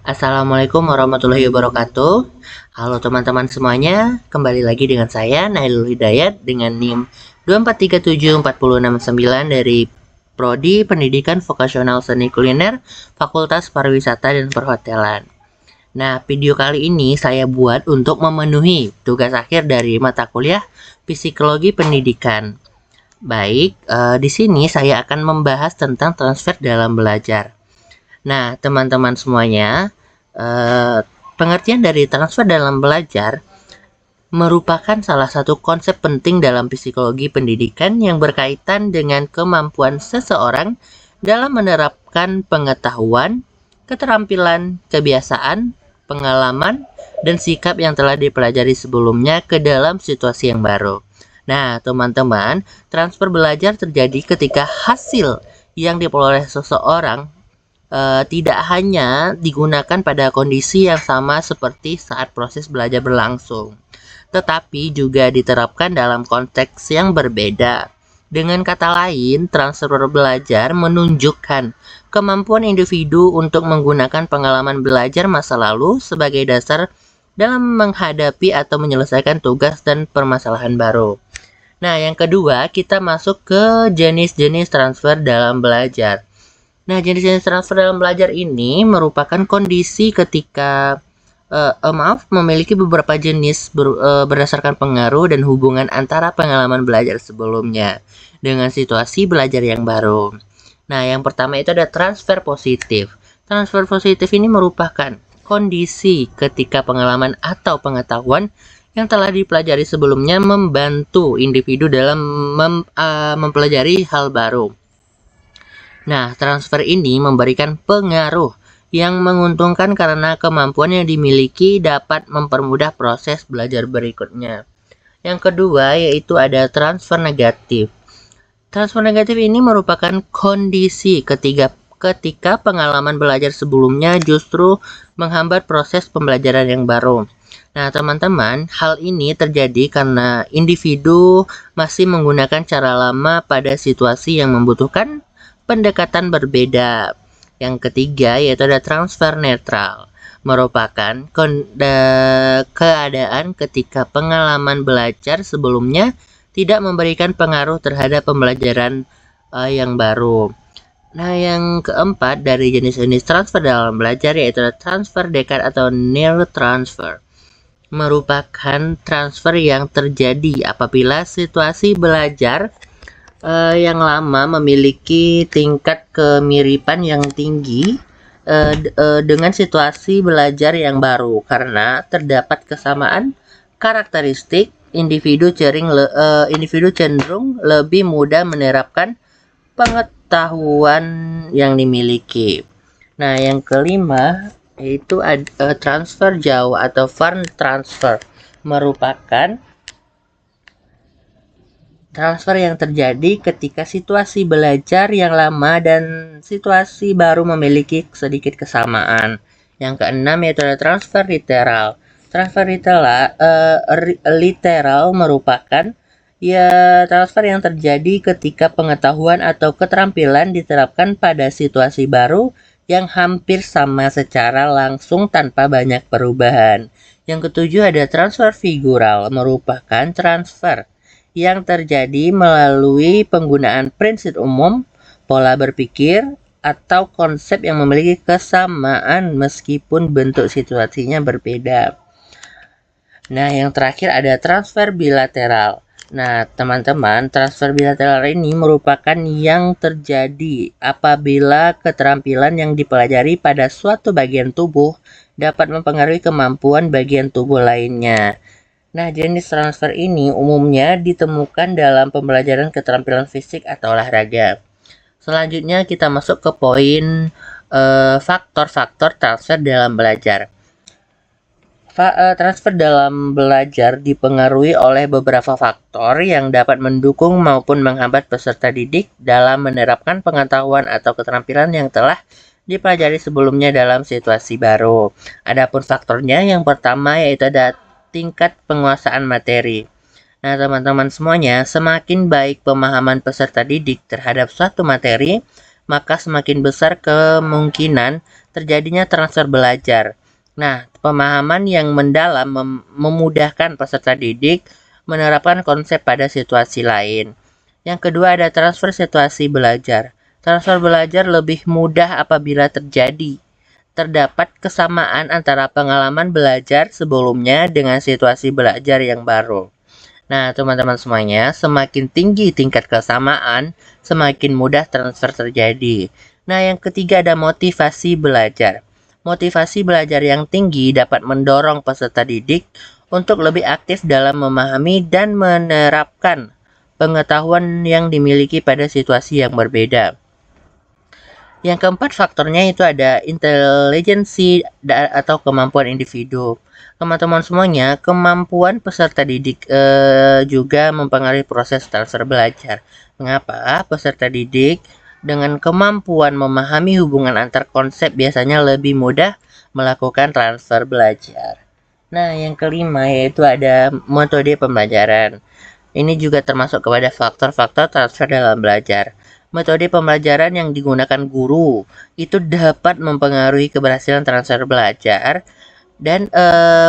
Assalamualaikum warahmatullahi wabarakatuh. Halo teman-teman semuanya, kembali lagi dengan saya Nailul Hidayat dengan NIM 2437469 dari Prodi Pendidikan Vokasional Seni Kuliner Fakultas Pariwisata dan Perhotelan. Nah, video kali ini saya buat untuk memenuhi tugas akhir dari mata kuliah Psikologi Pendidikan. Baik, di sini saya akan membahas tentang transfer dalam belajar. Nah, teman-teman semuanya, pengertian dari transfer dalam belajar merupakan salah satu konsep penting dalam psikologi pendidikan yang berkaitan dengan kemampuan seseorang dalam menerapkan pengetahuan, keterampilan, kebiasaan, pengalaman, dan sikap yang telah dipelajari sebelumnya ke dalam situasi yang baru. Nah, teman-teman, transfer belajar terjadi ketika hasil yang diperoleh seseorang tidak hanya digunakan pada kondisi yang sama seperti saat proses belajar berlangsung, tetapi juga diterapkan dalam konteks yang berbeda. Dengan kata lain, transfer belajar menunjukkan kemampuan individu untuk menggunakan pengalaman belajar masa lalu sebagai dasar dalam menghadapi atau menyelesaikan tugas dan permasalahan baru. Nah, yang kedua, kita masuk ke jenis-jenis transfer dalam belajar. Nah, jenis-jenis transfer dalam belajar ini merupakan kondisi ketika memiliki beberapa jenis berdasarkan pengaruh dan hubungan antara pengalaman belajar sebelumnya dengan situasi belajar yang baru. Nah, yang pertama itu ada transfer positif. Transfer positif ini merupakan kondisi ketika pengalaman atau pengetahuan yang telah dipelajari sebelumnya membantu individu dalam mempelajari hal baru. Nah, transfer ini memberikan pengaruh yang menguntungkan karena kemampuan yang dimiliki dapat mempermudah proses belajar berikutnya. Yang kedua yaitu ada transfer negatif. Transfer negatif ini merupakan kondisi ketika pengalaman belajar sebelumnya justru menghambat proses pembelajaran yang baru. Nah, teman-teman, hal ini terjadi karena individu masih menggunakan cara lama pada situasi yang membutuhkan pendekatan berbeda. Yang ketiga yaitu ada transfer netral, merupakan keadaan ketika pengalaman belajar sebelumnya tidak memberikan pengaruh terhadap pembelajaran yang baru. Nah, yang keempat dari jenis-jenis transfer dalam belajar yaitu ada transfer dekat atau near transfer, merupakan transfer yang terjadi apabila situasi belajar yang lama memiliki tingkat kemiripan yang tinggi dengan situasi belajar yang baru karena terdapat kesamaan karakteristik. Individu cenderung lebih mudah menerapkan pengetahuan yang dimiliki. Nah, yang kelima yaitu transfer jauh atau far transfer, merupakan transfer yang terjadi ketika situasi belajar yang lama dan situasi baru memiliki sedikit kesamaan. Yang keenam yaitu ada transfer literal. Transfer literal merupakan transfer yang terjadi ketika pengetahuan atau keterampilan diterapkan pada situasi baru yang hampir sama secara langsung tanpa banyak perubahan. Yang ketujuh ada transfer figural, merupakan transfer yang terjadi melalui penggunaan prinsip umum, pola berpikir, atau konsep yang memiliki kesamaan meskipun bentuk situasinya berbeda. Nah, yang terakhir ada transfer bilateral. Nah, teman-teman, transfer bilateral ini merupakan yang terjadi apabila keterampilan yang dipelajari pada suatu bagian tubuh dapat mempengaruhi kemampuan bagian tubuh lainnya. Nah, jenis transfer ini umumnya ditemukan dalam pembelajaran keterampilan fisik atau olahraga. Selanjutnya kita masuk ke poin faktor-faktor transfer dalam belajar. Transfer dalam belajar dipengaruhi oleh beberapa faktor yang dapat mendukung maupun menghambat peserta didik dalam menerapkan pengetahuan atau keterampilan yang telah dipelajari sebelumnya dalam situasi baru. Adapun faktornya yang pertama yaitu ada tingkat penguasaan materi. Nah, teman-teman semuanya, semakin baik pemahaman peserta didik terhadap suatu materi, maka semakin besar kemungkinan terjadinya transfer belajar. Nah, pemahaman yang mendalam memudahkan peserta didik menerapkan konsep pada situasi lain. Yang kedua ada transfer situasi belajar. Transfer belajar lebih mudah apabila terdapat kesamaan antara pengalaman belajar sebelumnya dengan situasi belajar yang baru. Nah, teman-teman semuanya, semakin tinggi tingkat kesamaan, semakin mudah transfer terjadi. Nah, yang ketiga ada motivasi belajar. Motivasi belajar yang tinggi dapat mendorong peserta didik untuk lebih aktif dalam memahami dan menerapkan pengetahuan yang dimiliki pada situasi yang berbeda. Yang keempat faktornya itu ada intelijensi atau kemampuan individu. Teman-teman semuanya, kemampuan peserta didik juga mempengaruhi proses transfer belajar. Mengapa? Peserta didik dengan kemampuan memahami hubungan antar konsep biasanya lebih mudah melakukan transfer belajar. Nah, yang kelima yaitu ada metode pembelajaran. Ini juga termasuk kepada faktor-faktor transfer dalam belajar. Metode pembelajaran yang digunakan guru itu dapat mempengaruhi keberhasilan transfer belajar. Dan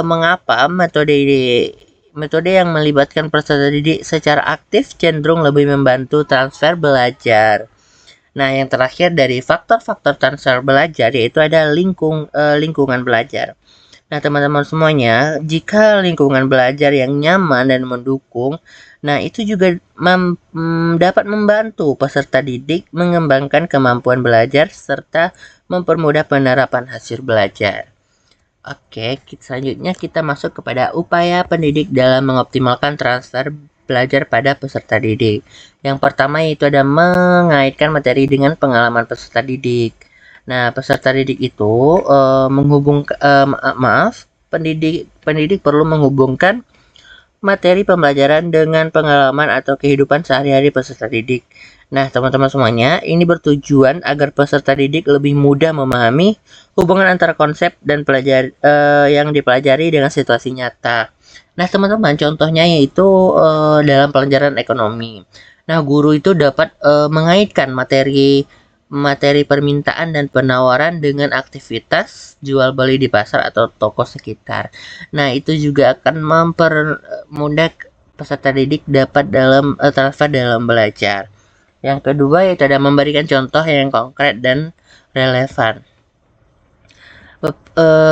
mengapa metode yang melibatkan peserta didik secara aktif cenderung lebih membantu transfer belajar. Nah, yang terakhir dari faktor-faktor transfer belajar yaitu ada lingkungan belajar. Nah, teman-teman semuanya, jika lingkungan belajar yang nyaman dan mendukung, nah itu juga dapat membantu peserta didik mengembangkan kemampuan belajar serta mempermudah penerapan hasil belajar. Oke, selanjutnya kita masuk kepada upaya pendidik dalam mengoptimalkan transfer belajar pada peserta didik. Yang pertama yaitu ada mengaitkan materi dengan pengalaman peserta didik. Nah, peserta didik itu pendidik perlu menghubungkan materi pembelajaran dengan pengalaman atau kehidupan sehari-hari peserta didik. Nah, teman-teman semuanya, ini bertujuan agar peserta didik lebih mudah memahami hubungan antara konsep dan yang dipelajari dengan situasi nyata. Nah, teman-teman, contohnya yaitu dalam pelajaran ekonomi. Nah, guru itu dapat mengaitkan materi permintaan dan penawaran dengan aktivitas jual beli di pasar atau toko sekitar. Nah, itu juga akan mempermudah peserta didik dapat transfer dalam belajar. Yang kedua yaitu ada memberikan contoh yang konkret dan relevan.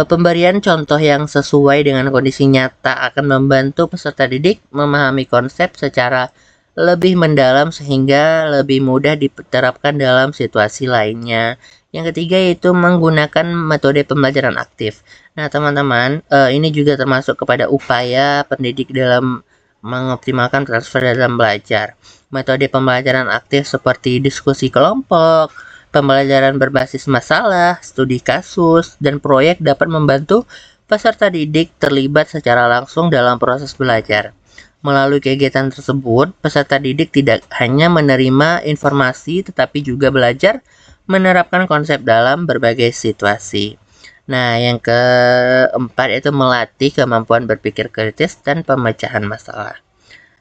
Pemberian contoh yang sesuai dengan kondisi nyata akan membantu peserta didik memahami konsep secara lebih mendalam sehingga lebih mudah diterapkan dalam situasi lainnya. Yang ketiga yaitu menggunakan metode pembelajaran aktif. Nah, teman-teman, ini juga termasuk kepada upaya pendidik dalam mengoptimalkan transfer dalam belajar. Metode pembelajaran aktif seperti diskusi kelompok, pembelajaran berbasis masalah, studi kasus, dan proyek dapat membantu peserta didik terlibat secara langsung dalam proses belajar. Melalui kegiatan tersebut, peserta didik tidak hanya menerima informasi tetapi juga belajar menerapkan konsep dalam berbagai situasi. Nah, yang keempat itu melatih kemampuan berpikir kritis dan pemecahan masalah.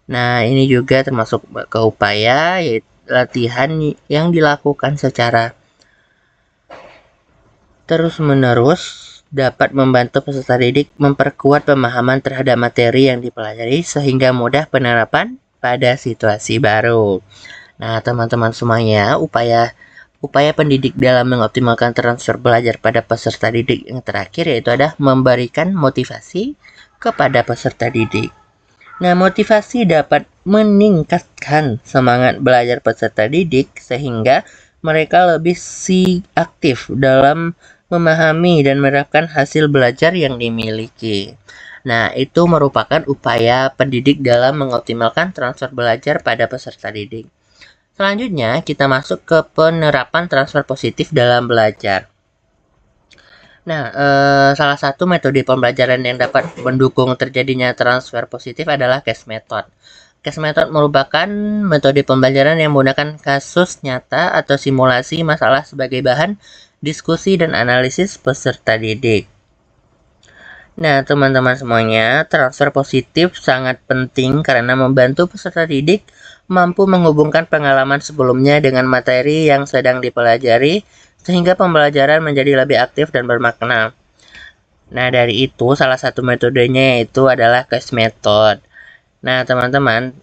Nah, ini juga termasuk ke upaya yaitu latihan yang dilakukan secara terus-menerus dapat membantu peserta didik memperkuat pemahaman terhadap materi yang dipelajari sehingga mudah penerapan pada situasi baru. Nah, teman-teman semuanya, upaya pendidik dalam mengoptimalkan transfer belajar pada peserta didik yang terakhir yaitu adalah memberikan motivasi kepada peserta didik. Nah, motivasi dapat meningkatkan semangat belajar peserta didik sehingga mereka lebih aktif dalam memahami dan menerapkan hasil belajar yang dimiliki. Nah, itu merupakan upaya pendidik dalam mengoptimalkan transfer belajar pada peserta didik. Selanjutnya, kita masuk ke penerapan transfer positif dalam belajar. Nah, salah satu metode pembelajaran yang dapat mendukung terjadinya transfer positif adalah case method. Case method merupakan metode pembelajaran yang menggunakan kasus nyata atau simulasi masalah sebagai bahan diskusi dan analisis peserta didik. Nah, teman-teman semuanya, transfer positif sangat penting karena membantu peserta didik mampu menghubungkan pengalaman sebelumnya dengan materi yang sedang dipelajari sehingga pembelajaran menjadi lebih aktif dan bermakna. Nah, dari itu salah satu metodenya yaitu adalah case method. Nah, teman-teman,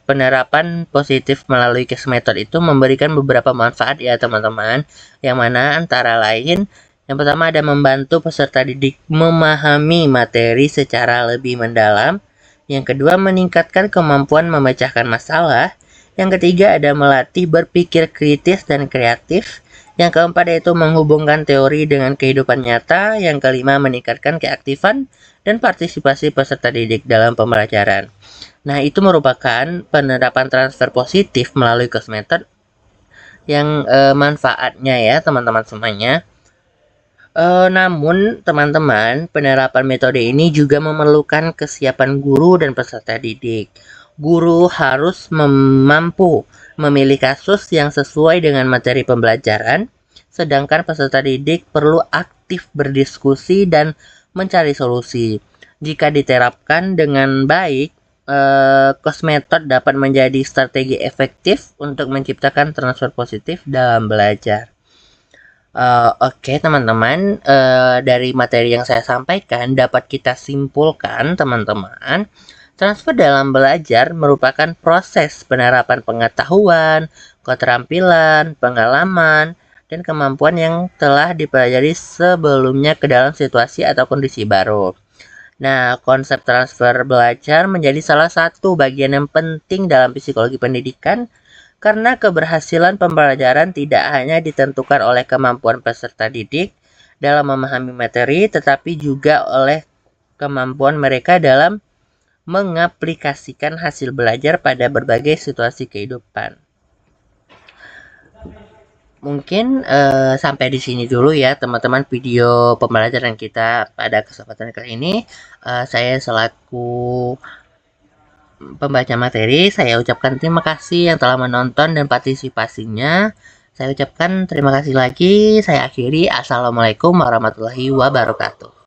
penerapan positif melalui case method itu memberikan beberapa manfaat ya, teman-teman. Yang mana antara lain, yang pertama ada membantu peserta didik memahami materi secara lebih mendalam. Yang kedua, meningkatkan kemampuan memecahkan masalah. Yang ketiga, ada melatih berpikir kritis dan kreatif. Yang keempat yaitu menghubungkan teori dengan kehidupan nyata. Yang kelima, meningkatkan keaktifan dan partisipasi peserta didik dalam pembelajaran. Nah, itu merupakan penerapan transfer positif melalui case method yang manfaatnya ya teman-teman semuanya. Namun teman-teman, penerapan metode ini juga memerlukan kesiapan guru dan peserta didik. Guru harus mampu memilih kasus yang sesuai dengan materi pembelajaran, sedangkan peserta didik perlu aktif berdiskusi dan mencari solusi. Jika diterapkan dengan baik, case method dapat menjadi strategi efektif untuk menciptakan transfer positif dalam belajar. Oke teman-teman, dari materi yang saya sampaikan dapat kita simpulkan teman-teman, transfer dalam belajar merupakan proses penerapan pengetahuan, keterampilan, pengalaman, dan kemampuan yang telah dipelajari sebelumnya ke dalam situasi atau kondisi baru. Nah, konsep transfer belajar menjadi salah satu bagian yang penting dalam psikologi pendidikan karena keberhasilan pembelajaran tidak hanya ditentukan oleh kemampuan peserta didik dalam memahami materi, tetapi juga oleh kemampuan mereka dalam mengaplikasikan hasil belajar pada berbagai situasi kehidupan. Mungkin sampai di sini dulu ya teman-teman video pembelajaran kita pada kesempatan kali ini. Saya selaku pembaca materi, saya ucapkan terima kasih yang telah menonton dan partisipasinya. Saya ucapkan terima kasih lagi. Saya akhiri. Assalamualaikum warahmatullahi wabarakatuh.